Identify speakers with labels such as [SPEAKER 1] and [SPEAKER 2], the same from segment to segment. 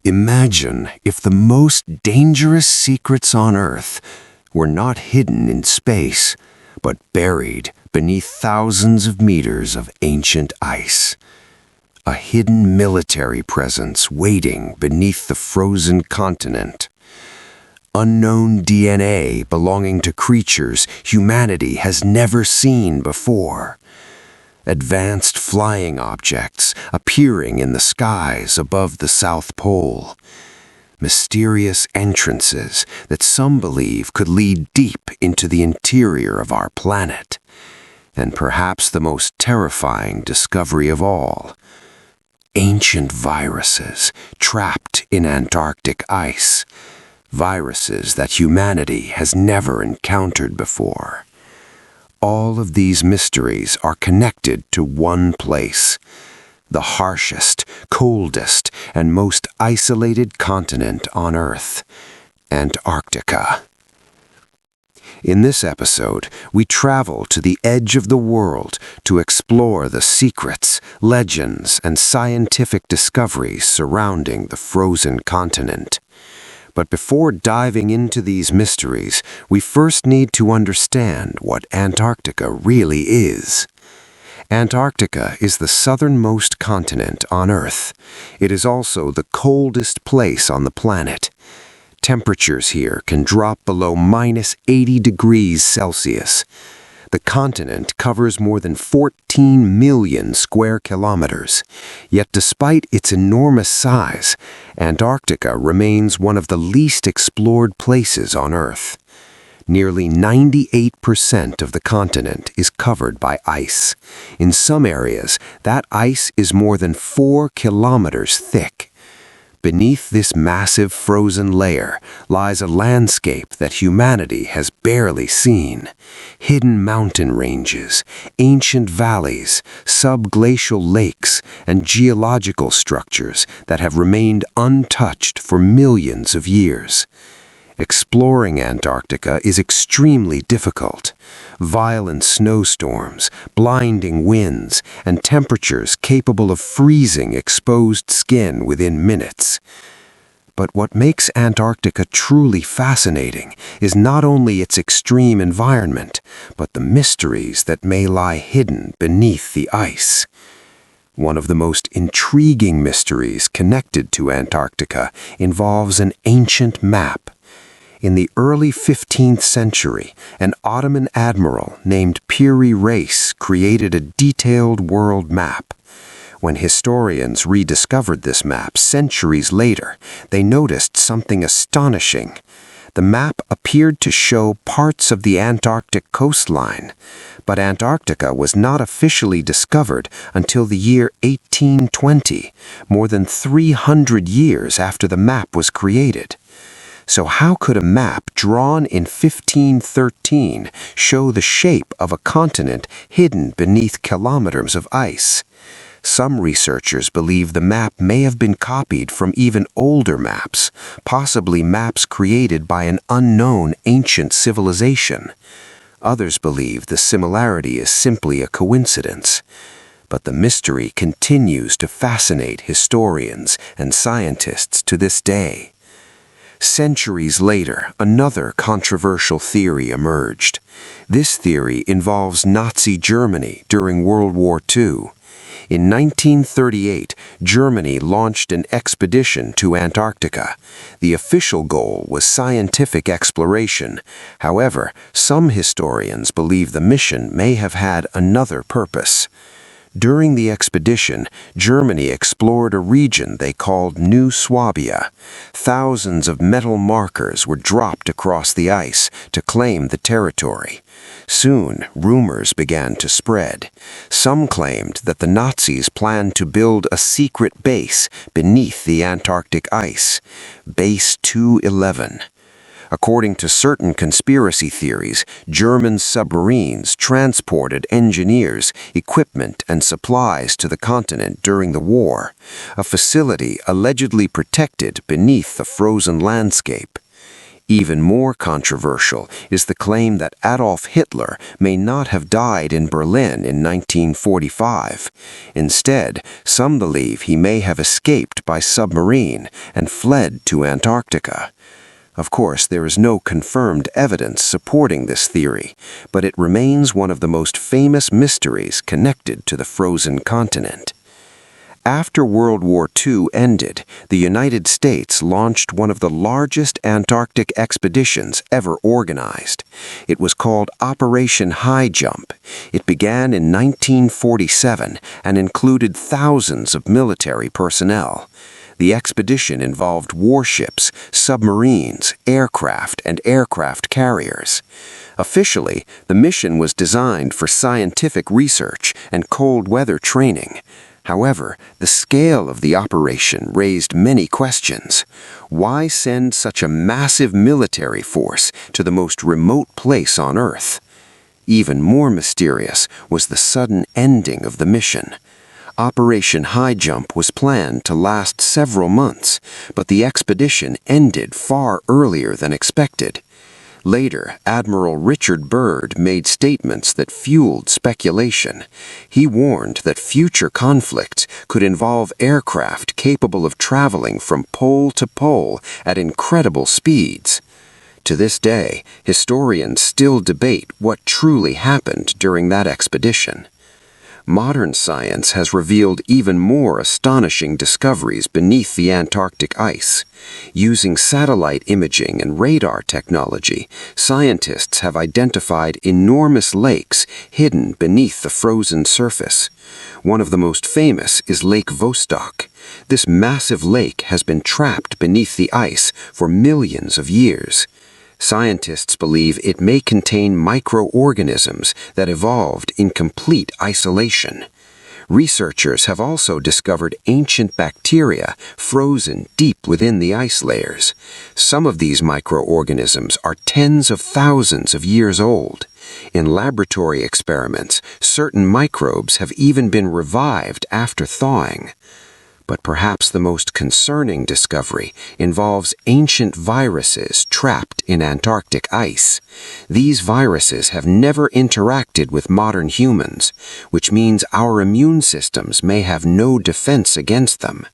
[SPEAKER 1] Imagine if the most dangerous secrets on Earth were not hidden in space, but buried beneath thousands of meters of ancient ice. A hidden military presence waiting beneath the frozen continent. Unknown DNA belonging to creatures humanity has never seen before. Advanced flying objects appearing in the skies above the South Pole. Mysterious entrances that some believe could lead deep into the interior of our planet. And perhaps the most terrifying discovery of all, ancient viruses trapped in Antarctic ice. Viruses that humanity has never encountered before. All of these mysteries are connected to one place, the harshest, coldest, and most isolated continent on Earth, Antarctica. In this episode, we travel to the edge of the world to explore the secrets, legends, and scientific discoveries surrounding the frozen continent. But before diving into these mysteries, we first need to understand what Antarctica really is. Antarctica is the southernmost continent on Earth. It is also the coldest place on the planet. Temperatures here can drop below -80 degrees Celsius. The continent covers more than 14 million square kilometers. Yet despite its enormous size, Antarctica remains one of the least explored places on Earth. Nearly 98% of the continent is covered by ice. In some areas, that ice is more than 4 kilometers thick. Beneath this massive frozen layer lies a landscape that humanity has barely seen. Hidden mountain ranges, ancient valleys, subglacial lakes, and geological structures that have remained untouched for millions of years. Exploring Antarctica is extremely difficult. Violent snowstorms, blinding winds, and temperatures capable of freezing exposed skin within minutes. But what makes Antarctica truly fascinating is not only its extreme environment, but the mysteries that may lie hidden beneath the ice. One of the most intriguing mysteries connected to Antarctica involves an ancient map. In the early 15th century, an Ottoman admiral named Piri Reis created a detailed world map. When historians rediscovered this map centuries later, they noticed something astonishing. The map appeared to show parts of the Antarctic coastline, but Antarctica was not officially discovered until the year 1820, more than 300 years after the map was created. So how could a map drawn in 1513 show the shape of a continent hidden beneath kilometers of ice? Some researchers believe the map may have been copied from even older maps, possibly maps created by an unknown ancient civilization. Others believe the similarity is simply a coincidence. But the mystery continues to fascinate historians and scientists to this day. Centuries later, another controversial theory emerged. This theory involves Nazi Germany during World War II. In 1938, Germany launched an expedition to Antarctica. The official goal was scientific exploration. However, some historians believe the mission may have had another purpose. During the expedition, Germany explored a region they called New Swabia. Thousands of metal markers were dropped across the ice to claim the territory. Soon, rumors began to spread. Some claimed that the Nazis planned to build a secret base beneath the Antarctic ice, Base 211. According to certain conspiracy theories, German submarines transported engineers, equipment, and supplies to the continent during the war, a facility allegedly protected beneath the frozen landscape. Even more controversial is the claim that Adolf Hitler may not have died in Berlin in 1945. Instead, some believe he may have escaped by submarine and fled to Antarctica. Of course, there is no confirmed evidence supporting this theory, but it remains one of the most famous mysteries connected to the frozen continent. After World War II ended, the United States launched one of the largest Antarctic expeditions ever organized. It was called Operation Highjump. It began in 1947 and included thousands of military personnel. The expedition involved warships, submarines, aircraft, and aircraft carriers. Officially, the mission was designed for scientific research and cold weather training. However, the scale of the operation raised many questions. Why send such a massive military force to the most remote place on Earth? Even more mysterious was the sudden ending of the mission. Operation Highjump was planned to last several months, but the expedition ended far earlier than expected. Later, Admiral Richard Byrd made statements that fueled speculation. He warned that future conflicts could involve aircraft capable of traveling from pole to pole at incredible speeds. To this day, historians still debate what truly happened during that expedition. Modern science has revealed even more astonishing discoveries beneath the Antarctic ice. Using satellite imaging and radar technology, scientists have identified enormous lakes hidden beneath the frozen surface. One of the most famous is Lake Vostok. This massive lake has been trapped beneath the ice for millions of years. Scientists believe it may contain microorganisms that evolved in complete isolation. Researchers have also discovered ancient bacteria frozen deep within the ice layers. Some of these microorganisms are tens of thousands of years old. In laboratory experiments, certain microbes have even been revived after thawing. But perhaps the most concerning discovery involves ancient viruses trapped in Antarctic ice. These viruses have never interacted with modern humans, which means our immune systems may have no defense against them.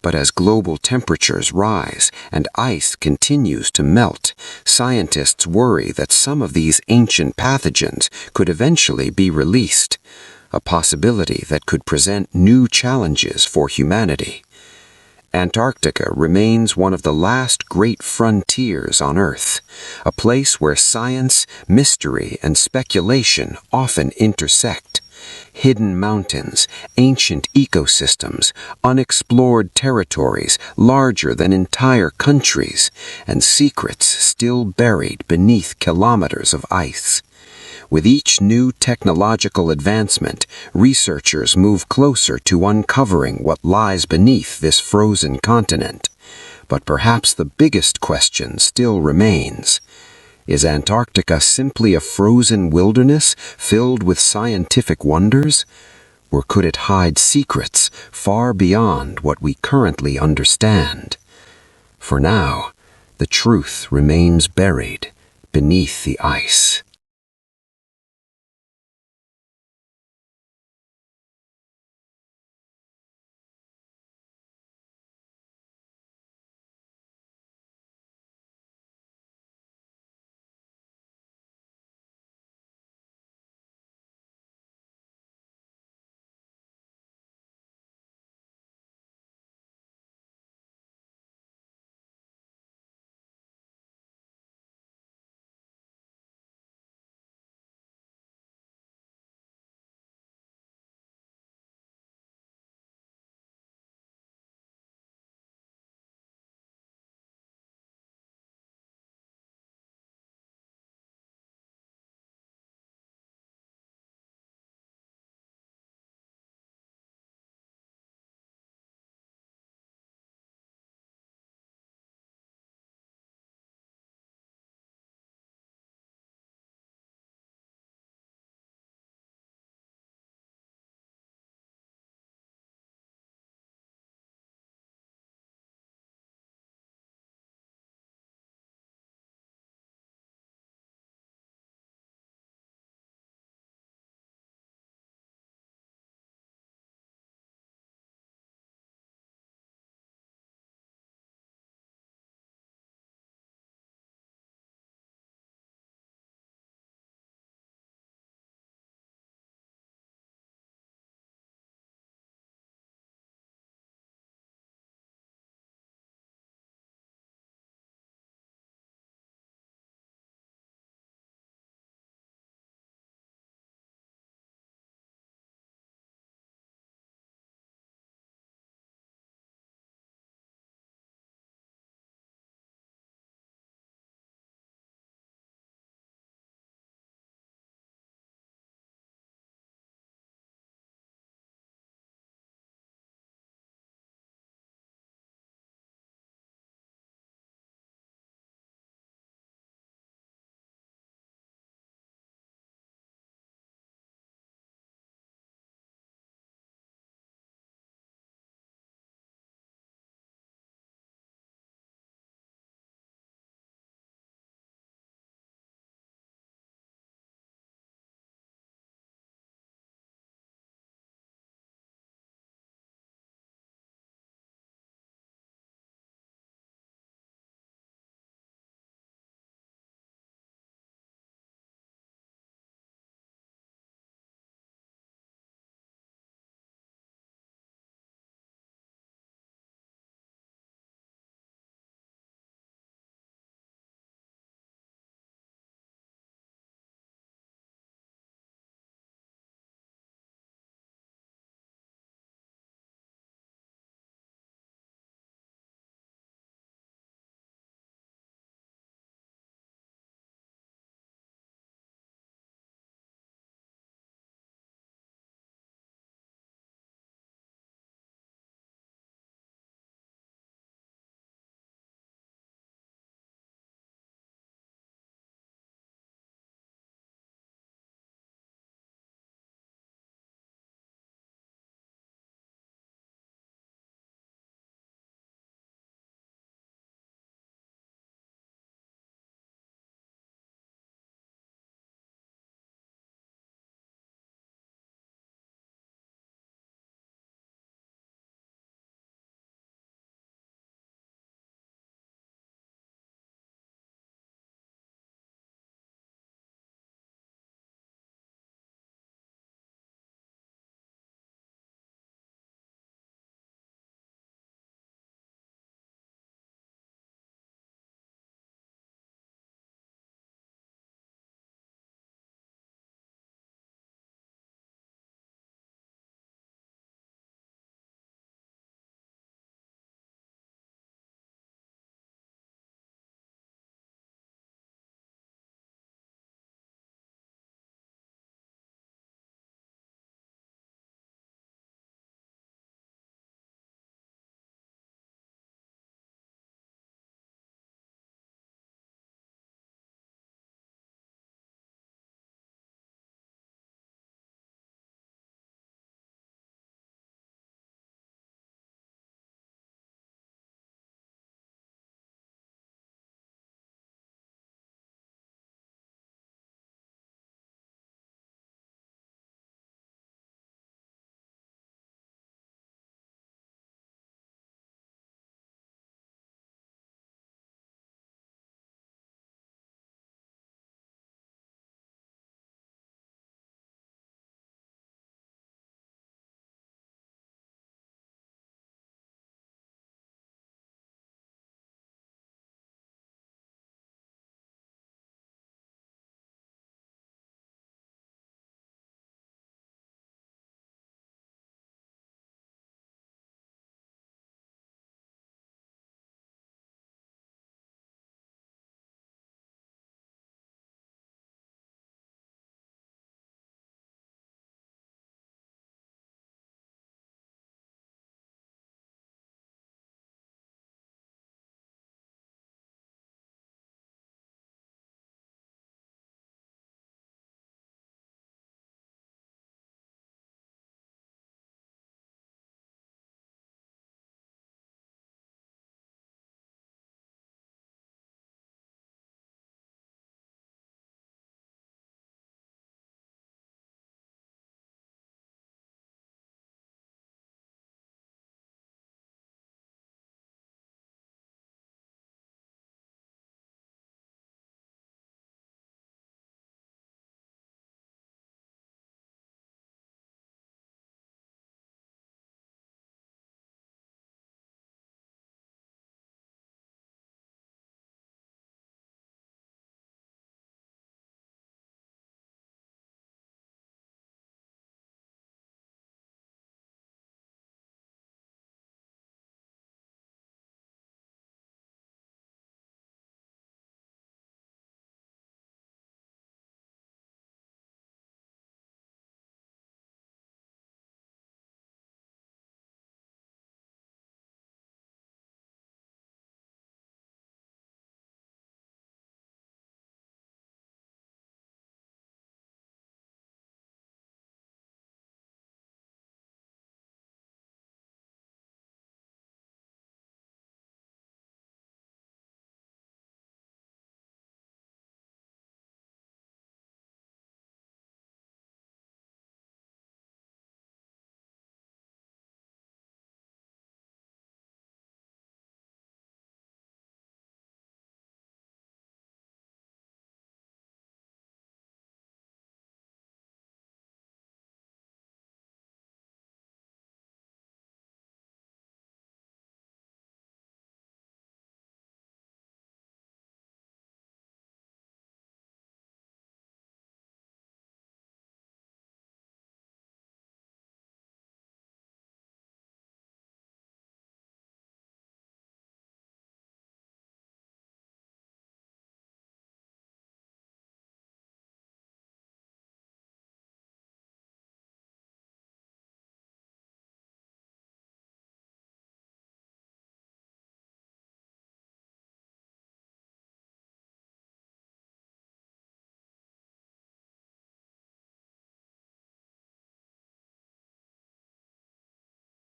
[SPEAKER 1] But as global temperatures rise and ice continues to melt, scientists worry that some of these ancient pathogens could eventually be released, a possibility that could present new challenges for humanity. Antarctica remains one of the last great frontiers on Earth, a place where science, mystery, and speculation often intersect. Hidden mountains, ancient ecosystems, unexplored territories larger than entire countries, and secrets still buried beneath kilometers of ice. With each new technological advancement, researchers move closer to uncovering what lies beneath this frozen continent. But perhaps the biggest question still remains. Is Antarctica simply a frozen wilderness filled with scientific wonders? Or could it hide secrets far beyond what we currently understand? For now, the truth remains buried beneath the ice.